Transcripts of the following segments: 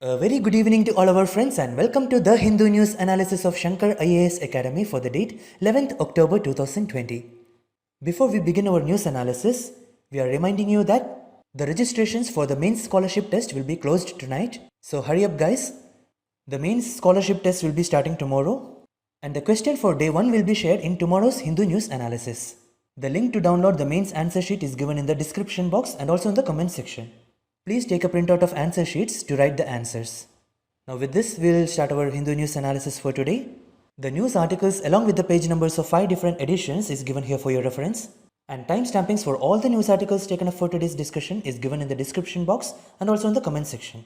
A very good evening to all our friends and welcome to the Hindu News Analysis of Shankar IAS Academy for the date 11th October 2020. Before we begin our news analysis, we are reminding you that the registrations for the mains scholarship test will be closed tonight. So hurry up guys. The mains scholarship test will be starting tomorrow and the question for day 1 will be shared in tomorrow's Hindu News Analysis. The link to download the mains answer sheet is given in the description box and also in the comment section. Please take a printout of answer sheets to write the answers. Now with this, we will start our Hindu News Analysis for today. The news articles along with the page numbers of 5 different editions is given here for your reference. And timestampings for all the news articles taken up for today's discussion is given in the description box and also in the comment section.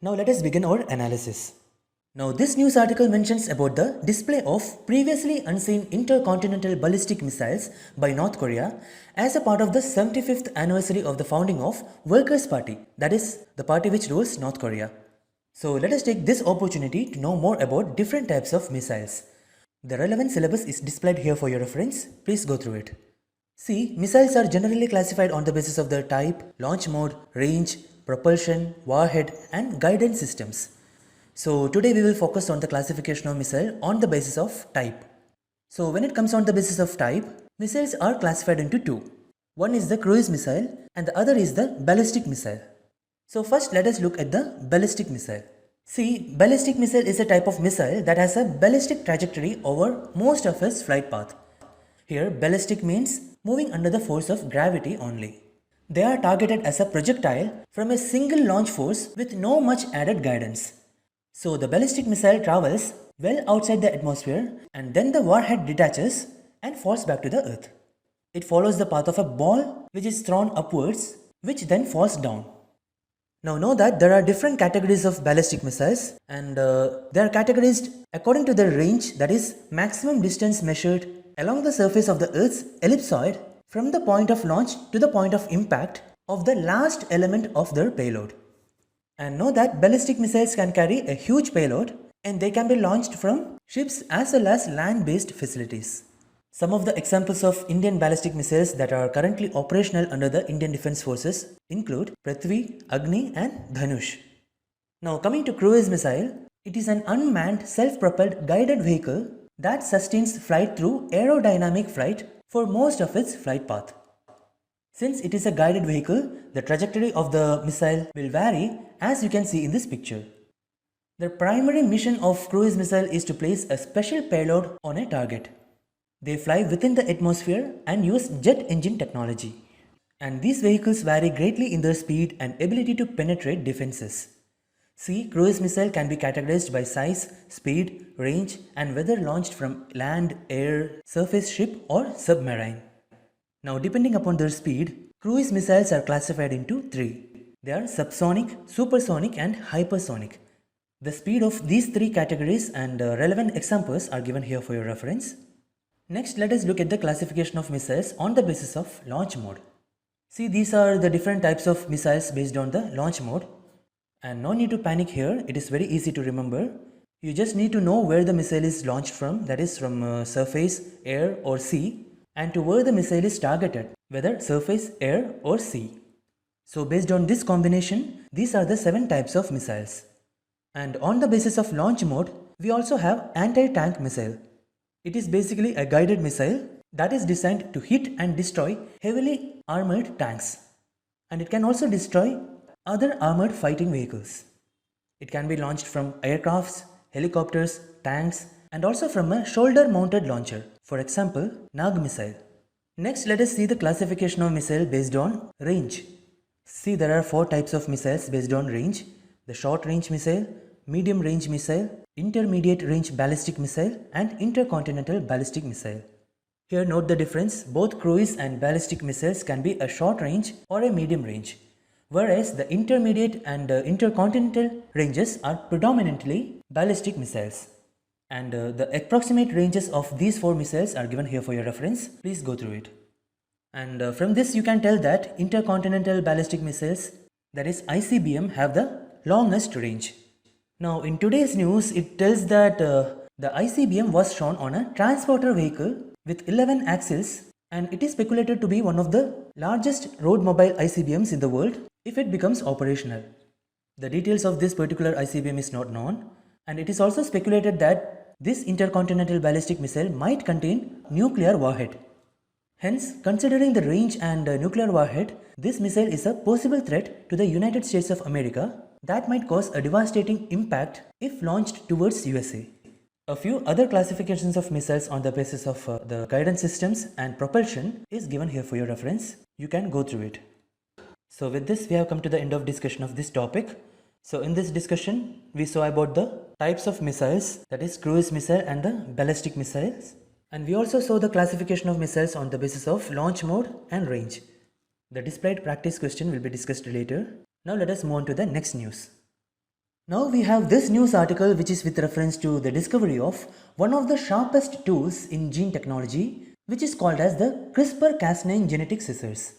Now let us begin our analysis. Now this news article mentions about the display of previously unseen intercontinental ballistic missiles by North Korea as a part of the 75th anniversary of the founding of Workers' Party, that is, the party which rules North Korea. So let us take this opportunity to know more about different types of missiles. The relevant syllabus is displayed here for your reference. Please go through it. See, missiles are generally classified on the basis of their type, launch mode, range, propulsion, warhead and guidance systems. So today we will focus on the classification of missile on the basis of type. So when it comes on the basis of type, missiles are classified into two. One is the cruise missile and the other is the ballistic missile. So first let us look at the ballistic missile. See, ballistic missile is a type of missile that has a ballistic trajectory over most of its flight path. Here ballistic means moving under the force of gravity only. They are targeted as a projectile from a single launch force with no much added guidance. So the ballistic missile travels well outside the atmosphere and then the warhead detaches and falls back to the earth. It follows the path of a ball which is thrown upwards, which then falls down. Now know that there are different categories of ballistic missiles and they are categorized according to their range, that is maximum distance measured along the surface of the earth's ellipsoid from the point of launch to the point of impact of the last element of their payload. And know that ballistic missiles can carry a huge payload and they can be launched from ships as well as land-based facilities. Some of the examples of Indian ballistic missiles that are currently operational under the Indian Defence Forces include Prithvi, Agni and Dhanush. Now coming to cruise missile, it is an unmanned self-propelled guided vehicle that sustains flight through aerodynamic flight for most of its flight path. Since it is a guided vehicle, the trajectory of the missile will vary as you can see in this picture. The primary mission of cruise missile is to place a special payload on a target. They fly within the atmosphere and use jet engine technology. And these vehicles vary greatly in their speed and ability to penetrate defenses. See, cruise missile can be categorized by size, speed, range and whether launched from land, air, surface ship or submarine. Now depending upon their speed, cruise missiles are classified into three. They are subsonic, supersonic and hypersonic. The speed of these three categories and relevant examples are given here for your reference. Next let us look at the classification of missiles on the basis of launch mode. See, these are the different types of missiles based on the launch mode. And no need to panic here, it is very easy to remember. You just need to know where the missile is launched from, that is from surface, air or sea, and to where the missile is targeted, whether surface, air or sea. So based on this combination, these are the 7 types of missiles. And on the basis of launch mode, we also have anti-tank missile. It is basically a guided missile that is designed to hit and destroy heavily armored tanks. And it can also destroy other armored fighting vehicles. It can be launched from aircrafts, helicopters, tanks and also from a shoulder-mounted launcher. For example, Nag missile. Next, let us see the classification of missile based on range. See, there are 4 types of missiles based on range. The short range missile, medium range missile, intermediate range ballistic missile and intercontinental ballistic missile. Here note the difference, both cruise and ballistic missiles can be a short range or a medium range, whereas the intermediate and intercontinental ranges are predominantly ballistic missiles. And the approximate ranges of these 4 missiles are given here for your reference. Please go through it. And from this you can tell that intercontinental ballistic missiles, that is ICBM, have the longest range. Now in today's news it tells that the ICBM was shown on a transporter vehicle with 11 axles and it is speculated to be one of the largest road mobile ICBMs in the world if it becomes operational. The details of this particular ICBM is not known, and it is also speculated that this intercontinental ballistic missile might contain nuclear warhead. Hence, considering the range and nuclear warhead, this missile is a possible threat to the United States of America that might cause a devastating impact if launched towards USA. A few other classifications of missiles on the basis of the guidance systems and propulsion is given here for your reference. You can go through it. So with this, we have come to the end of discussion of this topic. So in this discussion, we saw about the types of missiles, that is cruise missile and the ballistic missiles. And we also saw the classification of missiles on the basis of launch mode and range. The displayed practice question will be discussed later. Now let us move on to the next news. Now we have this news article which is with reference to the discovery of one of the sharpest tools in gene technology, which is called as the CRISPR-Cas9 genetic scissors.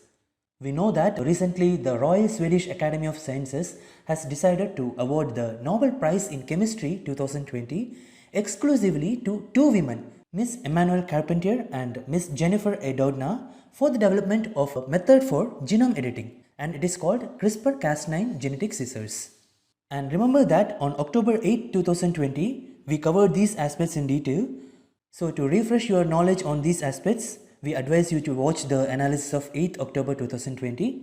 We know that recently the Royal Swedish Academy of Sciences has decided to award the Nobel Prize in Chemistry 2020 exclusively to two women, Miss Emmanuelle Carpentier and Miss Jennifer A. Doudna, for the development of a method for genome editing, and it is called CRISPR-Cas9 genetic scissors. And remember that on October 8, 2020, we covered these aspects in detail. So to refresh your knowledge on these aspects, we advise you to watch the analysis of 8th October 2020.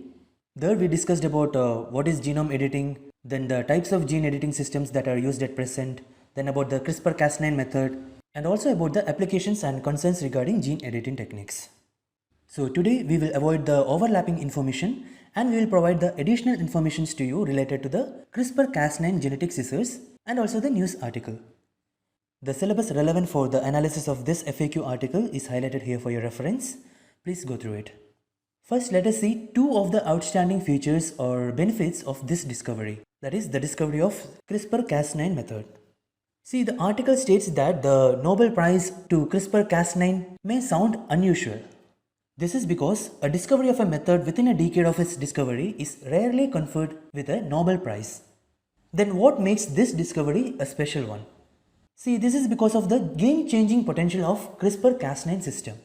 There we discussed about what is genome editing, then the types of gene editing systems that are used at present, then about the CRISPR-Cas9 method, and also about the applications and concerns regarding gene editing techniques. So today we will avoid the overlapping information and we will provide the additional informations to you related to the CRISPR-Cas9 genetic scissors and also the news article. The syllabus relevant for the analysis of this FAQ article is highlighted here for your reference. Please go through it. First, let us see two of the outstanding features or benefits of this discovery, that is the discovery of CRISPR-Cas9 method. See, the article states that the Nobel Prize to CRISPR-Cas9 may sound unusual. This is because a discovery of a method within a decade of its discovery is rarely conferred with a Nobel Prize. Then what makes this discovery a special one? See, this is because of the game-changing potential of CRISPR-Cas9 system.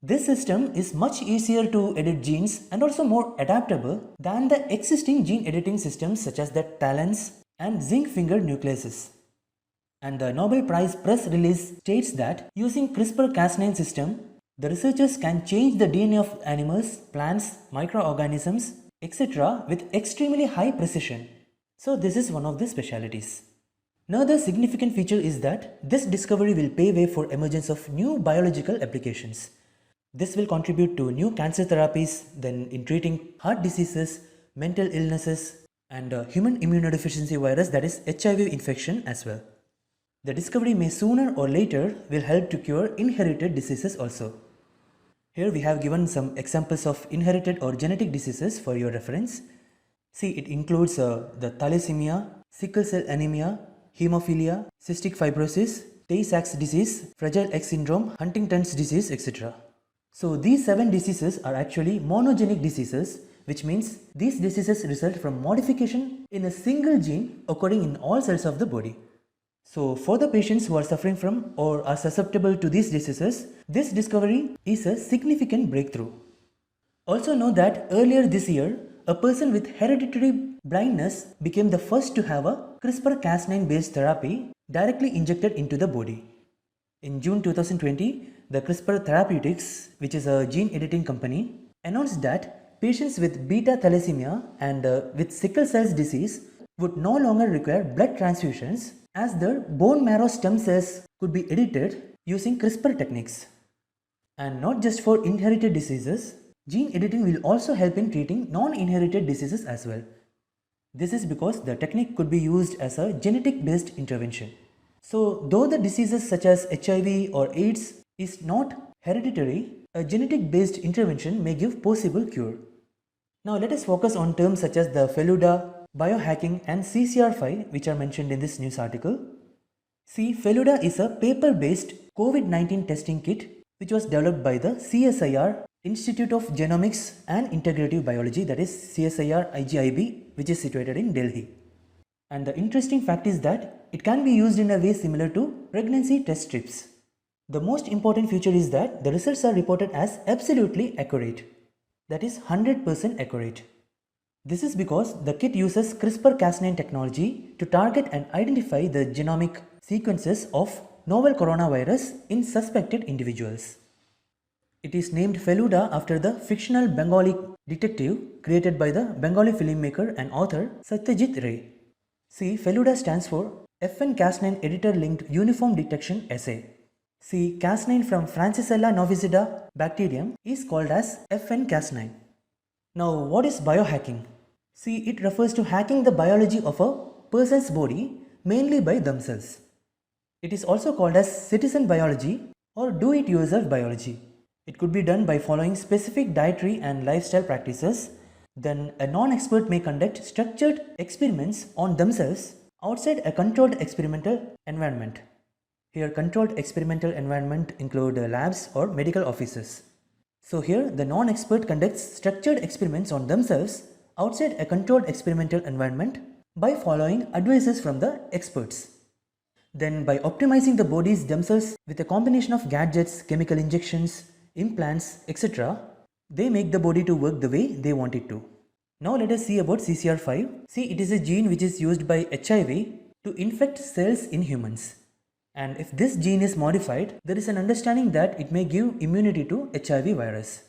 This system is much easier to edit genes and also more adaptable than the existing gene editing systems such as the TALENs and zinc finger nucleases. And the Nobel Prize press release states that using CRISPR-Cas9 system, the researchers can change the DNA of animals, plants, microorganisms, etc. with extremely high precision. So this is one of the specialities. Another significant feature is that this discovery will pave way for emergence of new biological applications. This will contribute to new cancer therapies, then in treating heart diseases, mental illnesses, and human immunodeficiency virus, that is HIV infection as well. The discovery may sooner or later will help to cure inherited diseases also. Here we have given some examples of inherited or genetic diseases for your reference. See, it includes the thalassemia, sickle cell anemia, hemophilia, cystic fibrosis, Tay-Sachs disease, Fragile X syndrome, Huntington's disease, etc. So these 7 diseases are actually monogenic diseases, which means these diseases result from modification in a single gene occurring in all cells of the body. So for the patients who are suffering from or are susceptible to these diseases, this discovery is a significant breakthrough. Also know that earlier this year, a person with hereditary blindness became the first to have a CRISPR-Cas9 based therapy directly injected into the body. In June 2020, the CRISPR Therapeutics, which is a gene editing company, announced that patients with beta thalassemia and with sickle cell disease would no longer require blood transfusions as their bone marrow stem cells could be edited using CRISPR techniques. And not just for inherited diseases, gene editing will also help in treating non-inherited diseases as well. This is because the technique could be used as a genetic based intervention. So though the diseases such as HIV or AIDS is not hereditary, a genetic based intervention may give possible cure. Now let us focus on terms such as the FELUDA, biohacking and CCR5, which are mentioned in this news article. See, FELUDA is a paper-based COVID-19 testing kit which was developed by the CSIR Institute of Genomics and Integrative Biology, that is CSIR IGIB, which is situated in Delhi. And the interesting fact is that it can be used in a way similar to pregnancy test strips. The most important feature is that the results are reported as absolutely accurate, that is 100% accurate. This is because the kit uses CRISPR-Cas9 technology to target and identify the genomic sequences of novel coronavirus in suspected individuals. It is named Feluda after the fictional Bengali detective created by the Bengali filmmaker and author Satyajit Ray. See, Feluda stands for FN Cas9 Editor Linked Uniform Detection Assay. See, Cas9 from Francisella novicida bacterium is called as FN Cas9. Now, what is biohacking? See, it refers to hacking the biology of a person's body mainly by themselves. It is also called as citizen biology or do-it-yourself biology. It could be done by following specific dietary and lifestyle practices. Then a non-expert may conduct structured experiments on themselves outside a controlled experimental environment. Here, controlled experimental environment include labs or medical offices. So here, the non-expert conducts structured experiments on themselves outside a controlled experimental environment by following advices from the experts. Then by optimizing the bodies themselves with a combination of gadgets, chemical injections, implants, etc., they make the body to work the way they want it to. Now let us see about CCR5. See, it is a gene which is used by HIV to infect cells in humans. And if this gene is modified, there is an understanding that it may give immunity to HIV virus.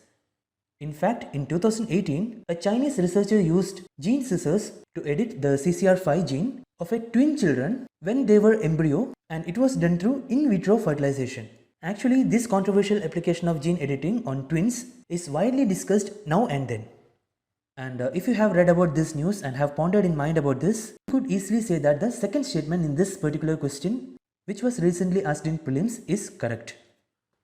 In fact, in 2018, a Chinese researcher used gene scissors to edit the CCR5 gene of a twin children when they were embryo, and it was done through in vitro fertilization. Actually, this controversial application of gene editing on twins is widely discussed now and then. And if you have read about this news and have pondered in mind about this, you could easily say that the second statement in this particular question, which was recently asked in prelims, is correct.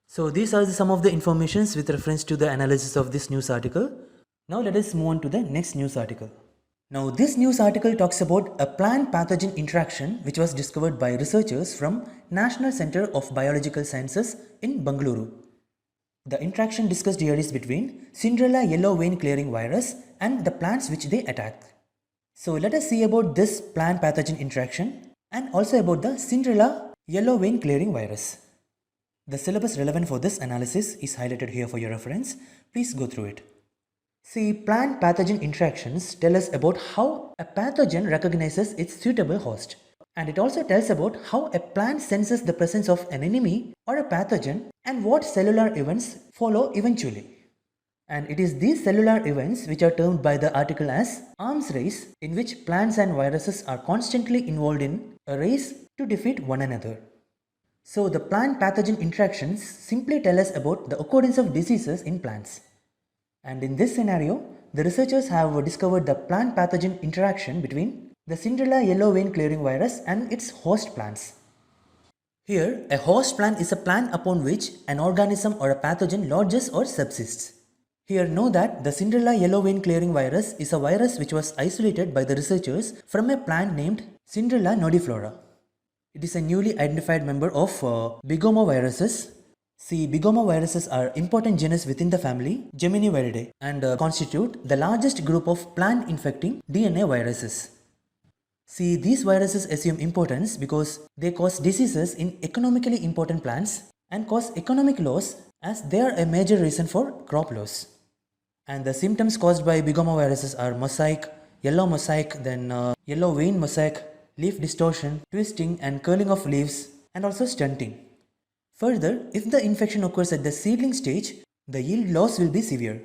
So these are some of the informations with reference to the analysis of this news article. Now let us move on to the next news article. Now this news article talks about a plant pathogen interaction which was discovered by researchers from National Center of Biological Sciences in Bengaluru. The interaction discussed here is between Cinderella yellow vein clearing virus and the plants which they attack. So let us see about this plant pathogen interaction and also about the Cinderella yellow vein clearing virus. The syllabus relevant for this analysis is highlighted here for your reference. Please go through it. See, plant pathogen interactions tell us about how a pathogen recognizes its suitable host. And it also tells about how a plant senses the presence of an enemy or a pathogen and what cellular events follow eventually. And it is these cellular events which are termed by the article as arms race, in which plants and viruses are constantly involved in a race to defeat one another. So the plant pathogen interactions simply tell us about the occurrence of diseases in plants. And in this scenario, the researchers have discovered the plant pathogen interaction between the Cinderella yellow vein clearing virus and its host plants. Here, a host plant is a plant upon which an organism or a pathogen lodges or subsists. Here, know that the Cinderella yellow vein clearing virus is a virus which was isolated by the researchers from a plant named Cinderella nodiflora. It is a newly identified member of bigomoviruses. See, bigomoviruses are important genus within the family Geminiviridae and constitute the largest group of plant infecting DNA viruses. See, these viruses assume importance because they cause diseases in economically important plants and cause economic loss as they are a major reason for crop loss. And the symptoms caused by bigomoviruses are mosaic, yellow mosaic, then yellow vein mosaic, leaf distortion, twisting and curling of leaves, and also stunting. Further, if the infection occurs at the seedling stage, the yield loss will be severe.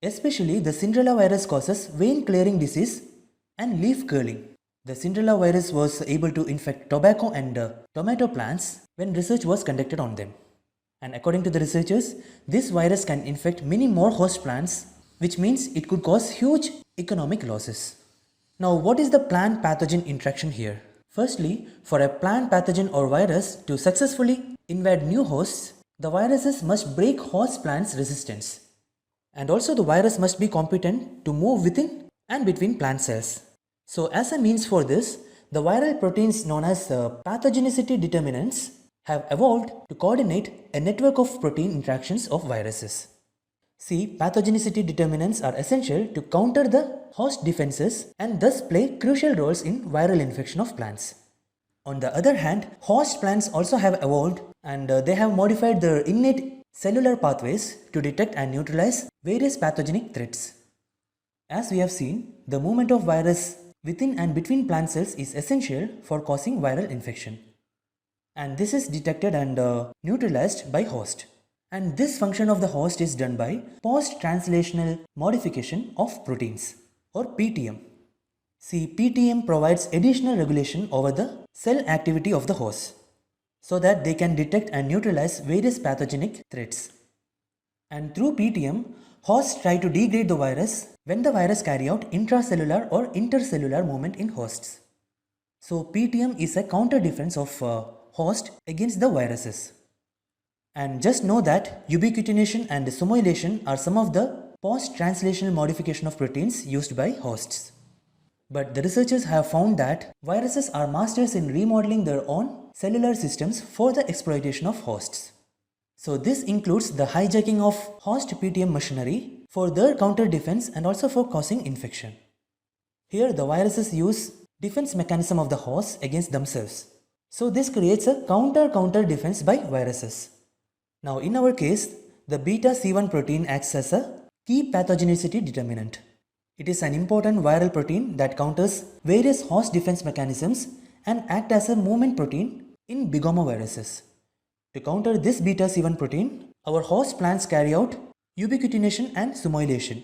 Especially the Cinderella virus causes vein clearing disease and leaf curling. The Cinderella virus was able to infect tobacco and tomato plants when research was conducted on them. And according to the researchers, this virus can infect many more host plants, which means it could cause huge economic losses. Now, what is the plant pathogen interaction here? Firstly, for a plant pathogen or virus to successfully invade new hosts, the viruses must break host plants' resistance. And also the virus must be competent to move within and between plant cells. So as a means for this, the viral proteins known as pathogenicity determinants have evolved to coordinate a network of protein interactions of viruses. See, pathogenicity determinants are essential to counter the host defenses and thus play crucial roles in viral infection of plants. On the other hand, host plants also have evolved and they have modified their innate cellular pathways to detect and neutralize various pathogenic threats. As we have seen, the movement of virus within and between plant cells is essential for causing viral infection. And this is detected and neutralized by host. And this function of the host is done by post-translational modification of proteins, or PTM. See, PTM provides additional regulation over the cell activity of the host so that they can detect and neutralize various pathogenic threats. And through PTM, hosts try to degrade the virus when the virus carry out intracellular or intercellular movement in hosts. So PTM is a counter defense of host against the viruses. And just know that ubiquitination and simulation are some of the post-translational modification of proteins used by hosts. But the researchers have found that viruses are masters in remodeling their own cellular systems for the exploitation of hosts. So this includes the hijacking of host PTM machinery for their counter defense and also for causing infection. Here the viruses use defense mechanism of the host against themselves. So this creates a counter defense by viruses. Now in our case, the beta C1 protein acts as a key pathogenicity determinant. It is an important viral protein that counters various host defense mechanisms and act as a movement protein in bigomoviruses. To counter this beta C1 protein, our host plants carry out ubiquitination and simulation.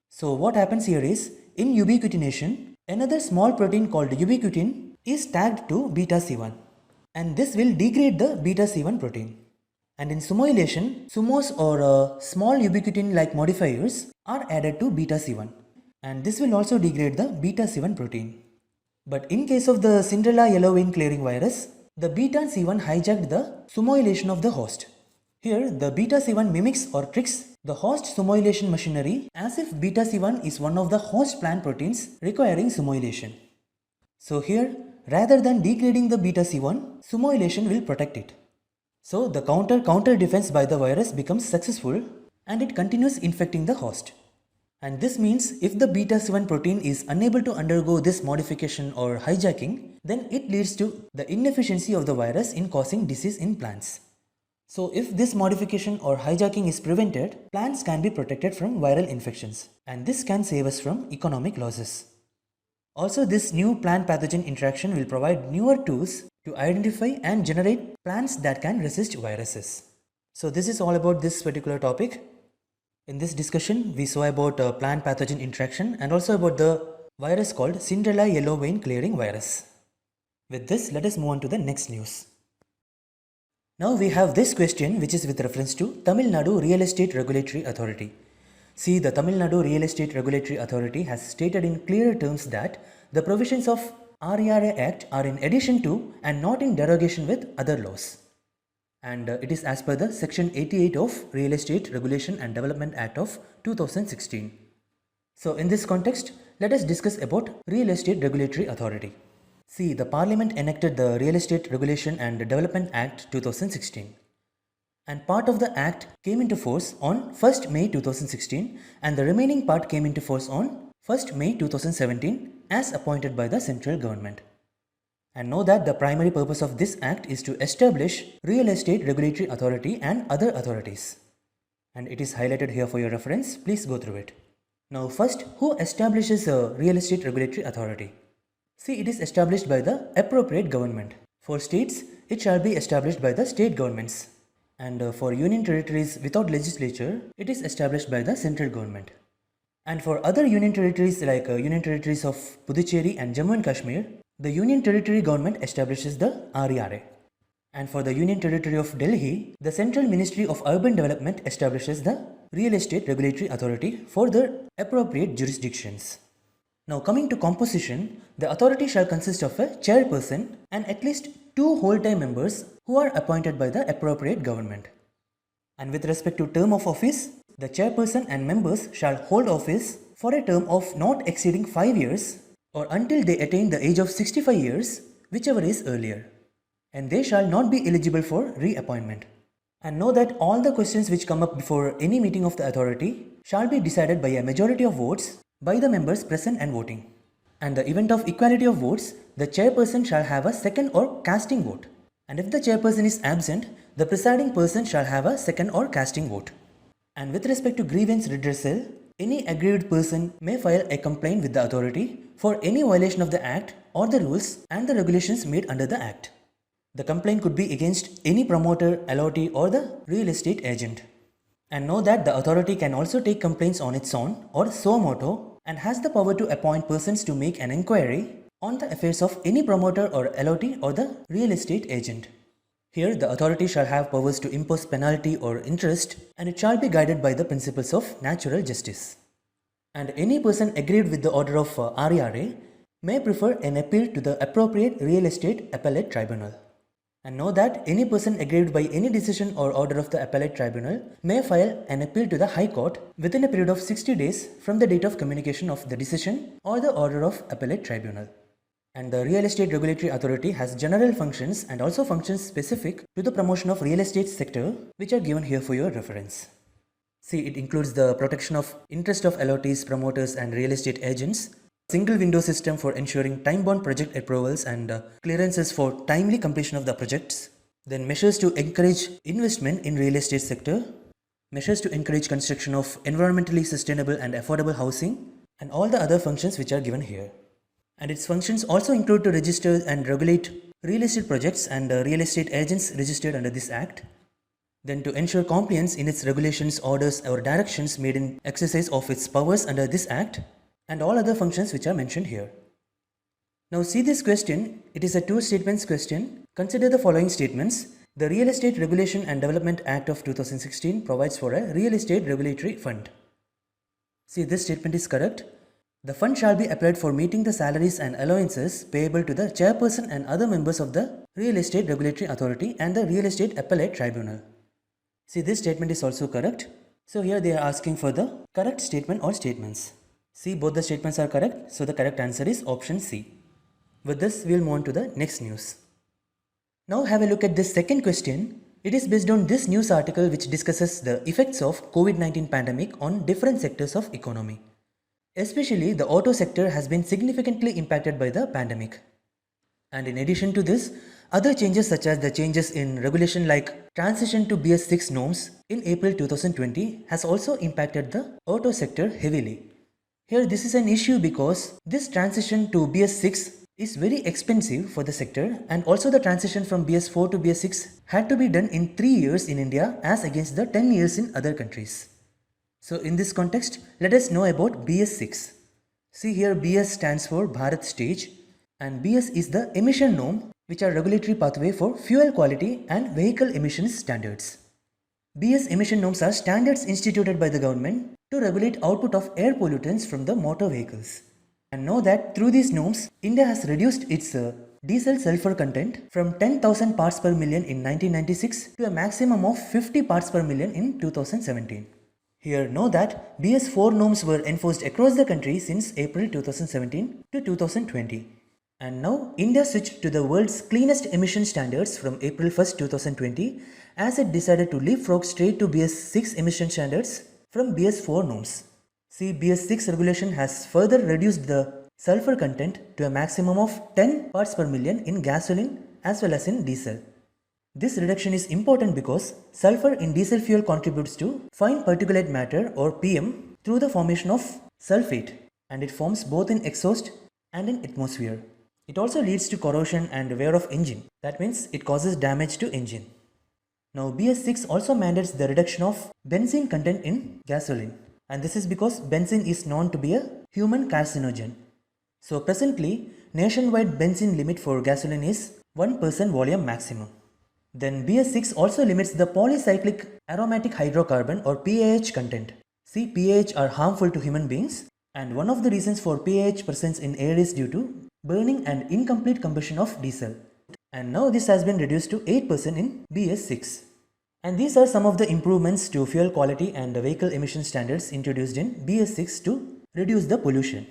So what happens here is, in ubiquitination, another small protein called ubiquitin is tagged to beta C1, and this will degrade the beta C1 protein. And in simulation, sumos or small ubiquitin-like modifiers are added to beta C1, and this will also degrade the beta C1 protein. But in case of the Cinderella yellow vein clearing virus, the beta C1 hijacked the simulation of the host. Here, the beta C1 mimics or tricks the host simulation machinery as if beta C1 is one of the host plant proteins requiring simulation. So here, rather than degrading the beta C1, simulation will protect it. So the counter defense by the virus becomes successful and it continues infecting the host. And this means if the beta C1 protein is unable to undergo this modification or hijacking, then it leads to the inefficiency of the virus in causing disease in plants. So if this modification or hijacking is prevented, plants can be protected from viral infections, and this can save us from economic losses. Also, this new plant pathogen interaction will provide newer tools to identify and generate plants that can resist viruses. So this is all about this particular topic. In this discussion, we saw about plant pathogen interaction and also about the virus called Cinderella yellow vein clearing virus. With this, let us move on to the next news. Now we have this question which is with reference to Tamil Nadu Real Estate Regulatory Authority. See, the Tamil Nadu Real Estate Regulatory Authority has stated in clear terms that the provisions of RERA Act are in addition to and not in derogation with other laws. And it is as per the Section 88 of Real Estate Regulation and Development Act of 2016. So in this context, let us discuss about Real Estate Regulatory Authority. See, the Parliament enacted the Real Estate Regulation and Development Act 2016. And part of the Act came into force on 1st May 2016 and the remaining part came into force on 1st May 2017 as appointed by the central government. And know that the primary purpose of this Act is to establish Real Estate Regulatory Authority and other authorities. And it is highlighted here for your reference, please go through it. Now first, who establishes a Real Estate Regulatory Authority? See, it is established by the appropriate government. For states, it shall be established by the state governments. And for union territories without legislature, it is established by the central government. And for other union territories like union territories of Puducherry and Jammu and Kashmir, the union territory government establishes the RERA. And for the union territory of Delhi, the Central Ministry of Urban Development establishes the Real Estate Regulatory Authority for their appropriate jurisdictions. Now coming to composition, the authority shall consist of a chairperson and at least 2 whole-time members who are appointed by the appropriate government. And with respect to term of office, the chairperson and members shall hold office for a term of not exceeding 5 years or until they attain the age of 65 years, whichever is earlier. And they shall not be eligible for reappointment. And know that all the questions which come up before any meeting of the authority shall be decided by a majority of votes by the members present and voting. And the event of equality of votes, the chairperson shall have a second or casting vote. And if the chairperson is absent, the presiding person shall have a second or casting vote. And with respect to grievance redressal, any aggrieved person may file a complaint with the authority for any violation of the Act or the rules and the regulations made under the Act. The complaint could be against any promoter, allottee or the real estate agent. And know that the authority can also take complaints on its own or suo motu and has the power to appoint persons to make an inquiry on the affairs of any promoter or allottee or the real estate agent. Here, the authority shall have powers to impose penalty or interest, and it shall be guided by the principles of natural justice. And any person aggrieved with the order of RERA may prefer an appeal to the appropriate real estate appellate tribunal. And know that any person aggrieved by any decision or order of the appellate tribunal may file an appeal to the High Court within a period of 60 days from the date of communication of the decision or the order of appellate tribunal. And the Real Estate Regulatory Authority has general functions and also functions specific to the promotion of real estate sector, which are given here for your reference. See, it includes the protection of interest of allottees, promoters and real estate agents, single window system for ensuring time-bound project approvals and clearances for timely completion of the projects, then measures to encourage investment in real estate sector, measures to encourage construction of environmentally sustainable and affordable housing, and all the other functions which are given here. And its functions also include to register and regulate real estate projects and real estate agents registered under this Act, then to ensure compliance in its regulations, orders or directions made in exercise of its powers under this Act, and all other functions which are mentioned here. Now see this question, it is a two statements question. Consider the following statements. The Real Estate Regulation and Development Act of 2016 provides for a real estate regulatory fund. See, this statement is correct. The fund shall be applied for meeting the salaries and allowances payable to the chairperson and other members of the Real Estate Regulatory Authority and the Real Estate Appellate Tribunal. See, this statement is also correct. So here they are asking for the correct statement or statements. See, both the statements are correct. So the correct answer is option C. With this, we will move on to the next news. Now have a look at this second question. It is based on this news article which discusses the effects of COVID-19 pandemic on different sectors of economy. Especially the auto sector has been significantly impacted by the pandemic. And in addition to this, other changes such as the changes in regulation like transition to BS6 norms in April 2020 has also impacted the auto sector heavily. Here this is an issue because this transition to BS6 is very expensive for the sector, and also the transition from BS4 to BS6 had to be done in 3 years in India as against the 10 years in other countries. So in this context, let us know about BS6. See here, BS stands for Bharat Stage, and BS is the emission norm which are regulatory pathway for fuel quality and vehicle emissions standards. BS emission norms are standards instituted by the government to regulate output of air pollutants from the motor vehicles. And know that through these norms, India has reduced its diesel sulfur content from 10,000 parts per million in 1996 to a maximum of 50 parts per million in 2017. Here know that BS4 norms were enforced across the country since April 2017 to 2020. And now India switched to the world's cleanest emission standards from April 1st, 2020 as it decided to leapfrog straight to BS6 emission standards from BS4 norms. See, BS6 regulation has further reduced the sulfur content to a maximum of 10 parts per million in gasoline as well as in diesel. This reduction is important because sulfur in diesel fuel contributes to fine particulate matter or PM through the formation of sulfate, and it forms both in exhaust and in atmosphere. It also leads to corrosion and wear of engine. That means it causes damage to engine. Now BS6 also mandates the reduction of benzene content in gasoline, and this is because benzene is known to be a human carcinogen. So presently, nationwide benzene limit for gasoline is 1% volume maximum. Then BS6 also limits the polycyclic aromatic hydrocarbon or PAH content. See, PAH are harmful to human beings, and one of the reasons for PAH presence in air is due to burning and incomplete combustion of diesel. And now this has been reduced to 8% in BS6. And these are some of the improvements to fuel quality and vehicle emission standards introduced in BS6 to reduce the pollution.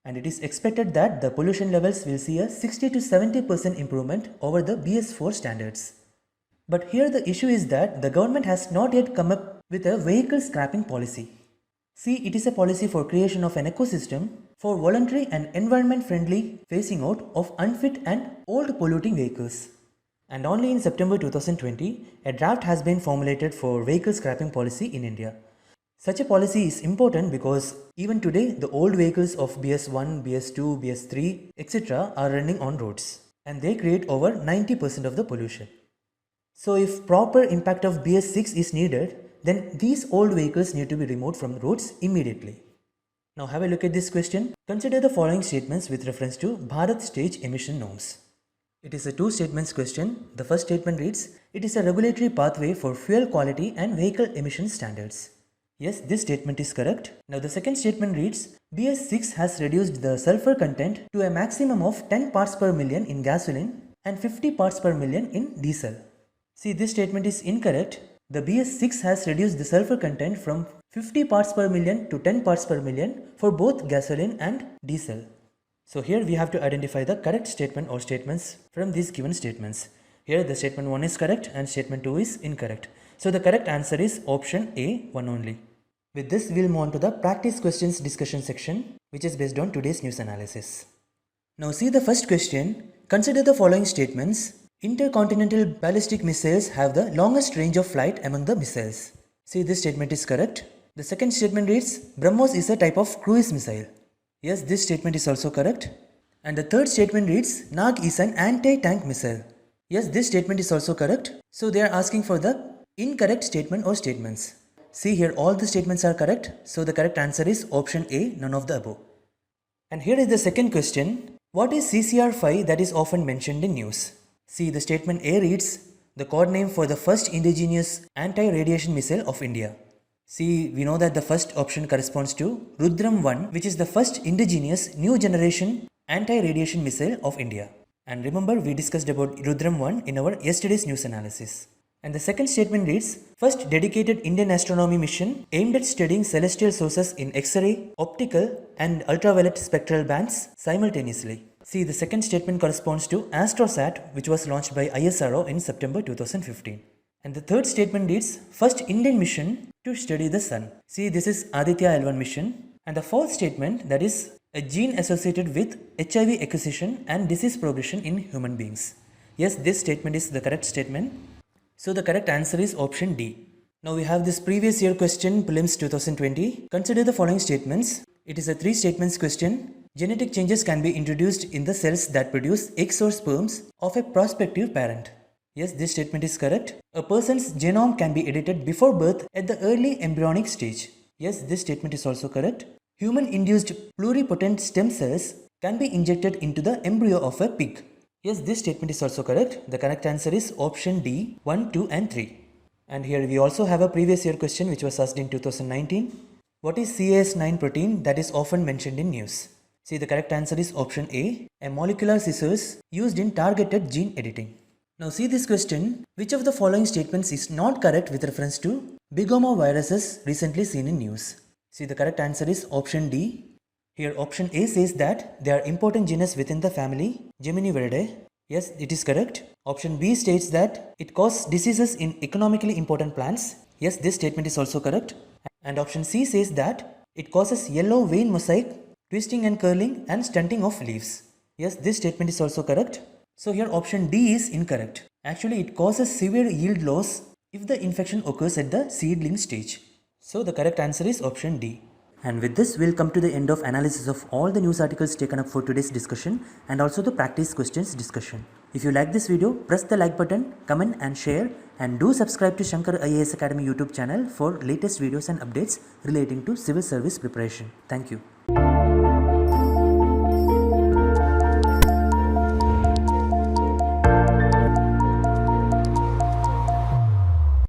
And it is expected that the pollution levels will see a 60 to 70% improvement over the BS4 standards. But here the issue is that the government has not yet come up with a vehicle scrapping policy. See, it is a policy for creation of an ecosystem for voluntary and environment-friendly phasing out of unfit and old polluting vehicles. And only in September 2020, a draft has been formulated for vehicle scrapping policy in India. Such a policy is important because even today the old vehicles of BS1, BS2, BS3, etc. are running on roads and they create over 90% of the pollution. So if proper impact of BS6 is needed, then these old vehicles need to be removed from roads immediately. Now have a look at this question. Consider the following statements with reference to Bharat stage emission norms. It is a two statements question. The first statement reads, it is a regulatory pathway for fuel quality and vehicle emission standards. Yes, this statement is correct. Now the second statement reads, BS6 has reduced the sulfur content to a maximum of 10 parts per million in gasoline and 50 parts per million in diesel. See, this statement is incorrect. The BS6 has reduced the sulfur content from 50 parts per million to 10 parts per million for both gasoline and diesel. So here we have to identify the correct statement or statements from these given statements. Here the statement 1 is correct and statement 2 is incorrect. So the correct answer is option A, 1 only. With this, we'll move on to the practice questions discussion section, which is based on today's news analysis. Now see the first question. Consider the following statements. Intercontinental ballistic missiles have the longest range of flight among the missiles. See, this statement is correct. The second statement reads, BrahMos is a type of cruise missile. Yes, this statement is also correct. And the third statement reads, Nag is an anti-tank missile. Yes, this statement is also correct. So they are asking for the incorrect statement or statements. See here, all the statements are correct. So the correct answer is option A, none of the above. And here is the second question. What is CCR-5 that is often mentioned in news? See, the statement A reads, the code name for the first indigenous anti-radiation missile of India. See, we know that the first option corresponds to Rudram-1, which is the first indigenous new generation anti-radiation missile of India. And remember, we discussed about Rudram-1 in our yesterday's news analysis. And the second statement reads, first dedicated Indian astronomy mission aimed at studying celestial sources in X-ray, optical and ultraviolet spectral bands simultaneously. See, the second statement corresponds to AstroSat, which was launched by ISRO in September 2015. And the third statement reads, first Indian mission to study the sun. See, this is Aditya L1 mission. And the fourth statement, that is a gene associated with HIV acquisition and disease progression in human beings. Yes, this statement is the correct statement. So the correct answer is option D. Now we have this previous year question, Prelims 2020. Consider the following statements. It is a 3 statements question. Genetic changes can be introduced in the cells that produce eggs or sperms of a prospective parent. Yes, this statement is correct. A person's genome can be edited before birth at the early embryonic stage. Yes, this statement is also correct. Human-induced pluripotent stem cells can be injected into the embryo of a pig. Yes, this statement is also correct. The correct answer is option D, 1, 2 and 3. And here we also have a previous year question which was asked in 2019. What is CAS9 protein that is often mentioned in news? See, the correct answer is option A, a molecular scissors used in targeted gene editing. Now see this question, which of the following statements is not correct with reference to bigoma viruses recently seen in news? See, the correct answer is option D. Here option A says that they are important genus within the family Geminiviridae. Yes, it is correct. Option B states that it causes diseases in economically important plants. Yes, this statement is also correct. And option C says that it causes yellow vein mosaic, twisting and curling and stunting of leaves. Yes, this statement is also correct. So here option D is incorrect. Actually, it causes severe yield loss if the infection occurs at the seedling stage. So the correct answer is option D. And with this, we'll come to the end of analysis of all the news articles taken up for today's discussion and also the practice questions discussion. If you like this video, press the like button, comment and share, and do subscribe to Shankar IAS Academy YouTube channel for latest videos and updates relating to civil service preparation. Thank you.